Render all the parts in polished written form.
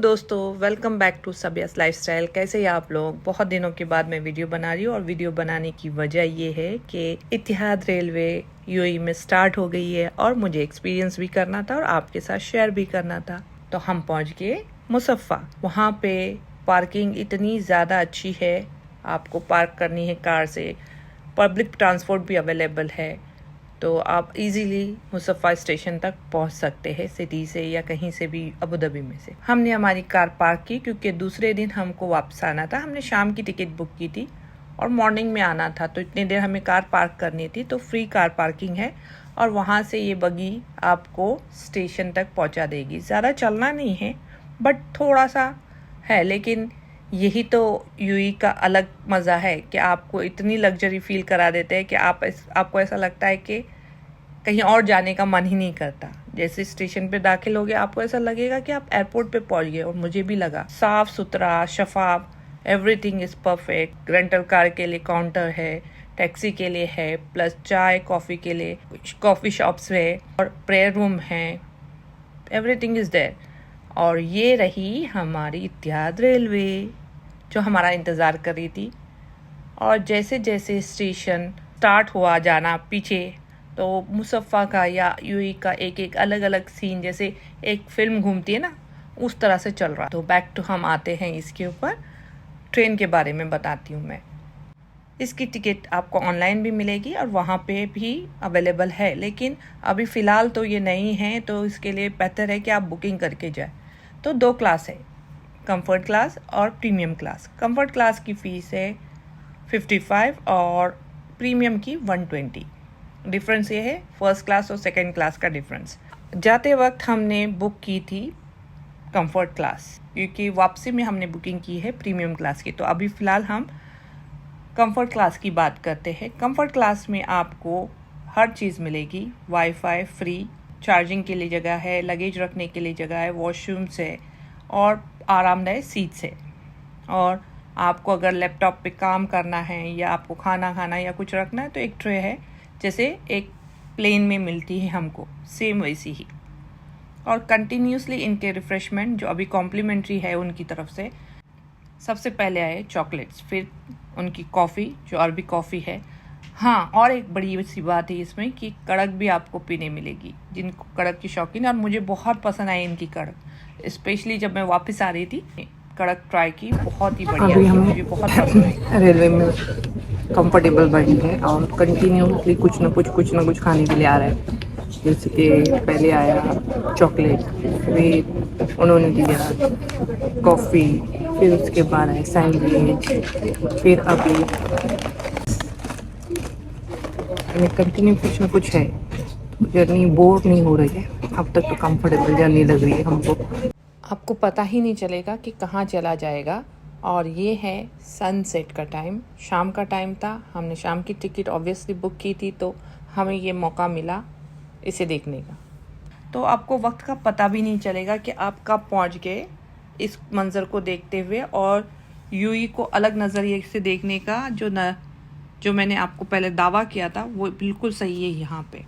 दोस्तों, welcome back to सबियास lifestyle. कैसे हैं आप लोग? बहुत दिनों के बाद मैं वीडियो बना रही हूँ और वीडियो बनाने की वजह ये है कि इतिहाद रेलवे यूएई में स्टार्ट हो गई है और मुझे एक्सपीरियंस भी करना था और आपके साथ शेयर भी करना था। तो हम पहुँच गए मुसफ़्फ़ा। वहाँ पे पार्किंग इतनी ज़्यादा अच्छी है, आपको पार्क करनी है कार से, पब्लिक ट्रांसपोर्ट भी अवेलेबल है, तो आप इजीली मुसफ़्फ़ा स्टेशन तक पहुंच सकते हैं सिटी से या कहीं से भी, अबू धाबी में से। हमने हमारी कार पार्क की क्योंकि दूसरे दिन हमको वापस आना था। हमने शाम की टिकट बुक की थी और मॉर्निंग में आना था, तो इतनी देर हमें कार पार्क करनी थी। तो फ्री कार पार्किंग है और वहाँ से ये बगी आपको स्टेशन तक पहुँचा देगी। ज़्यादा चलना नहीं है बट थोड़ा सा है, लेकिन यही तो यूई का अलग मज़ा है कि आपको इतनी लग्जरी फील करा देते हैं कि आपको ऐसा लगता है कि कहीं और जाने का मन ही नहीं करता। जैसे स्टेशन पे दाखिल हो गए आपको ऐसा लगेगा कि आप एयरपोर्ट पे पहुंच गए, और मुझे भी लगा। साफ सुथरा, शफाफ, everything is perfect. Rental car के लिए काउंटर है, टैक्सी के लिए है, प्लस चाय कॉफ़ी के लिए कॉफ़ी शॉप्स है और प्रेयर रूम है, एवरीथिंग इज़ देयर। और ये रही हमारी इत्तेहाद रेलवे जो हमारा इंतज़ार कर रही थी। और जैसे जैसे स्टेशन स्टार्ट हुआ जाना पीछे, तो मुसफ़्फ़ा का या यूएई का एक एक अलग अलग सीन, जैसे एक फिल्म घूमती है ना, उस तरह से चल रहा। तो बैक टू हम आते हैं इसके ऊपर। ट्रेन के बारे में बताती हूँ मैं। इसकी टिकट आपको ऑनलाइन भी मिलेगी और वहाँ पे भी अवेलेबल है, लेकिन अभी फ़िलहाल तो ये नहीं है, तो इसके लिए बेहतर है कि आप बुकिंग करके जाए। तो 2 क्लास है, कंफर्ट क्लास और प्रीमियम क्लास। कंफर्ट क्लास की फ़ीस है 55 और प्रीमियम की 120। डिफरेंस ये है फर्स्ट क्लास और सेकंड क्लास का डिफरेंस। जाते वक्त हमने बुक की थी कंफर्ट क्लास, क्योंकि वापसी में हमने बुकिंग की है प्रीमियम क्लास की। तो अभी फ़िलहाल हम कंफर्ट क्लास की बात करते हैं। कंफर्ट क्लास में आपको हर चीज़ मिलेगी। वाईफाई फ्री, चार्जिंग के लिए जगह है, लगेज रखने के लिए जगह है, वॉशरूम्स है और आरामदायक सीट्स है। और आपको अगर लैपटॉप पे काम करना है या आपको खाना खाना या कुछ रखना है, तो एक ट्रे है, जैसे एक प्लेन में मिलती है हमको, सेम वैसी ही। और कंटिन्यूसली इनके रिफ़्रेशमेंट जो अभी कॉम्प्लीमेंट्री है उनकी तरफ से, सबसे पहले आए चॉकलेट्स, फिर उनकी कॉफ़ी जो अरबी कॉफ़ी है। हाँ, और एक बड़ी सी बात है इसमें कि कड़क भी आपको पीने मिलेगी, जिनको कड़क की शौकीन। और मुझे बहुत पसंद आई इनकी कड़क, स्पेशली जब मैं वापस आ रही थी, कड़क ट्राई की, बहुत ही बढ़िया। अभी हमें मुझे बहुत पसंद आई। रेलवे में कंफर्टेबल बैठी है और कंटिन्यूसली कुछ ना कुछ खाने के लिए आ रहा है। जैसे कि पहले आया चॉकलेट, फिर उन्होंने दिया कॉफ़ी, फिर उसके बाद आया सैंडविच, फिर अभी कंटिन्यू कुछ ना कुछ है। जर्नी बोर नहीं हो रही है अब तक, तो कंफर्टेबल जर्नी लग रही है हमको। आपको पता ही नहीं चलेगा कि कहाँ चला जाएगा। और ये है सनसेट का टाइम, शाम का टाइम था। हमने शाम की टिकट ऑब्वियसली बुक की थी, तो हमें ये मौका मिला इसे देखने का। तो आपको वक्त का पता भी नहीं चलेगा कि आप कब पहुंच गए इस मंज़र को देखते हुए। और यूई को अलग नज़रिए से देखने का जो मैंने आपको पहले दावा किया था, वो बिल्कुल सही है यहाँ पे।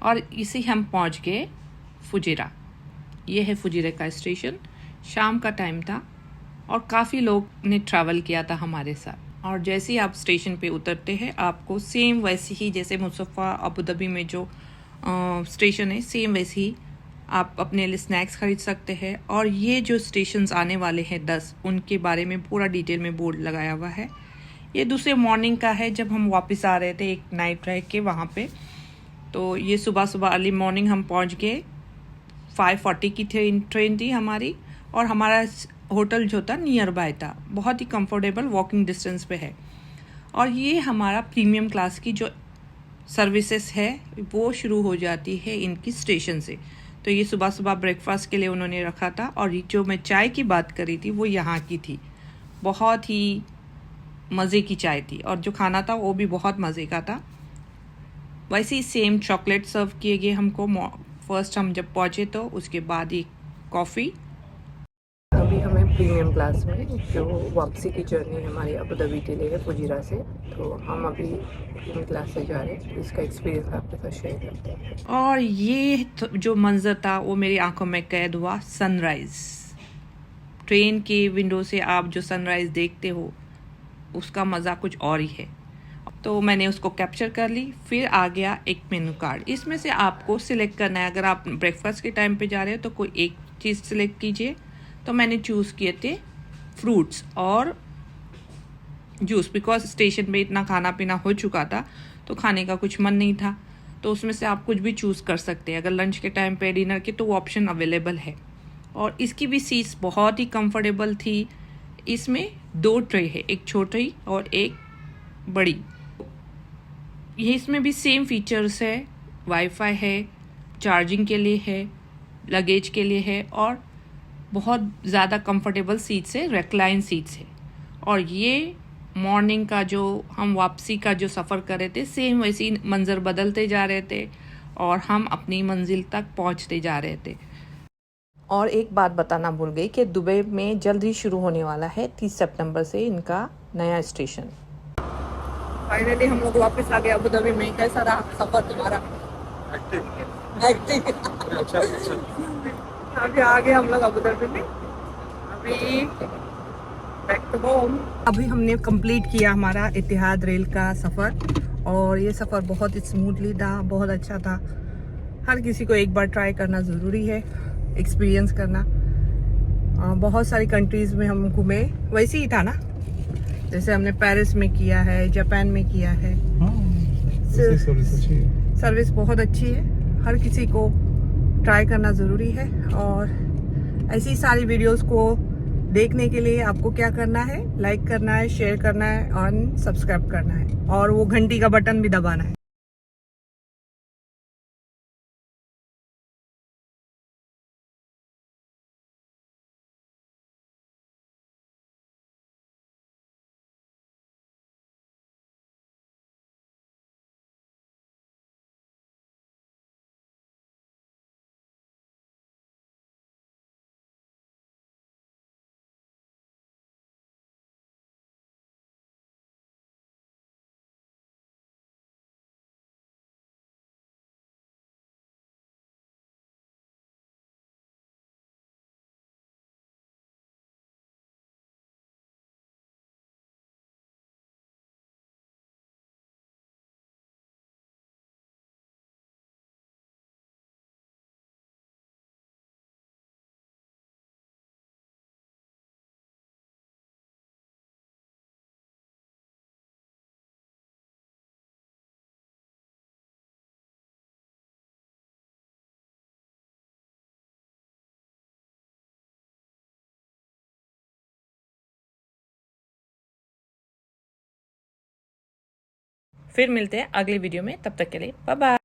और इसी हम पहुँच गए फुजेरा। ये है फुजेरा का स्टेशन। शाम का टाइम था और काफ़ी लोग ने ट्रैवल किया था हमारे साथ। और जैसे ही आप स्टेशन पे उतरते हैं, आपको सेम वैसे ही जैसे मुसफ़्फ़ा अबू धाबी में जो स्टेशन है, सेम वैसे ही आप अपने लिए स्नैक्स खरीद सकते हैं। और ये जो स्टेशंस आने वाले हैं 10, उनके बारे में पूरा डिटेल में बोर्ड लगाया हुआ है। ये दूसरे मॉर्निंग का है, जब हम वापस आ रहे थे एक नाइट रह के वहाँ पे। तो ये सुबह सुबह अर्ली मॉर्निंग हम पहुँच गए। 5:40 की ट्रेन थी हमारी, और हमारा होटल जो था नियर बाय था, बहुत ही कंफर्टेबल वॉकिंग डिस्टेंस पे है। और ये हमारा प्रीमियम क्लास की जो सर्विसेज है वो शुरू हो जाती है इनकी स्टेशन से। तो ये सुबह सुबह ब्रेकफास्ट के लिए उन्होंने रखा था। और जो मैं चाय की बात करी थी वो यहाँ की थी, बहुत ही मज़े की चाय थी, और जो खाना था वो भी बहुत मज़े का था। वैसे ही सेम चॉकलेट सर्व किए गए हमको फर्स्ट हम जब पहुँचे, तो उसके बाद ही कॉफ़ी। अभी हमें प्रीमियम क्लास में जो वापसी की जर्नी हमारी अबू धाबी के लिए है फुजीरा से, तो हम अभी प्रीमियम क्लास से जा रहे हैं। तो इसका एक्सपीरियंस आपके साथ शेयर करते हैं। और ये जो मंजर था वो मेरी आंखों में कैद हुआ, सनराइज़। ट्रेन के विंडो से आप जो सनराइज़ देखते हो उसका मज़ा कुछ और ही है। तो मैंने उसको कैप्चर कर ली। फिर आ गया एक मेनू कार्ड, इसमें से आपको सिलेक्ट करना है। अगर आप ब्रेकफास्ट के टाइम पे जा रहे हो तो कोई एक चीज़ सिलेक्ट कीजिए। तो मैंने चूज़ किए थे फ्रूट्स और जूस, बिकॉज स्टेशन पे इतना खाना पीना हो चुका था तो खाने का कुछ मन नहीं था। तो उसमें से आप कुछ भी चूज़ कर सकते हैं। अगर लंच के टाइम पे, डिनर के, तो वो ऑप्शन अवेलेबल है। और इसकी भी सीट्स बहुत ही कंफर्टेबल थी। इसमें 2 ट्रे है, एक छोटी और एक बड़ी। ये इसमें भी सेम फीचर्स है, वाईफाई है, चार्जिंग के लिए है, लगेज के लिए है, और बहुत ज़्यादा कंफर्टेबल सीट्स है, रेक्लाइन सीट्स है। और ये मॉर्निंग का जो हम वापसी का जो सफ़र कर रहे थे, सेम वैसे ही मंज़र बदलते जा रहे थे और हम अपनी मंजिल तक पहुंचते जा रहे थे। और एक बात बताना भूल गई कि दुबई में जल्द ही शुरू होने वाला है 30 सितंबर से इनका नया स्टेशन। फाइनली हम लोग वापस आ गए अबू धाबी में। कैसा रहा सफ़र तुम्हारा? हेक्टिक। अच्छा अच्छा। अभी आ गए हम लोग अबू धाबी में। अभी बैक टू होम। अभी हमने कंप्लीट किया हमारा इतिहाद रेल का सफ़र, और ये सफ़र बहुत स्मूथली था, बहुत अच्छा था। हर किसी को एक बार ट्राई करना ज़रूरी है, एक्सपीरियंस करना। बहुत सारी कंट्रीज़ में हम घूमे, वैसे ही था ना, जैसे हमने पेरिस में किया है, जापान में किया है। सर्विस बहुत अच्छी है, हर किसी को ट्राई करना ज़रूरी है। और ऐसी सारी वीडियोस को देखने के लिए आपको क्या करना है? लाइक करना है, शेयर करना है और सब्सक्राइब करना है, और वो घंटी का बटन भी दबाना है। फिर मिलते हैं अगले वीडियो में, तब तक के लिए बाय बाय।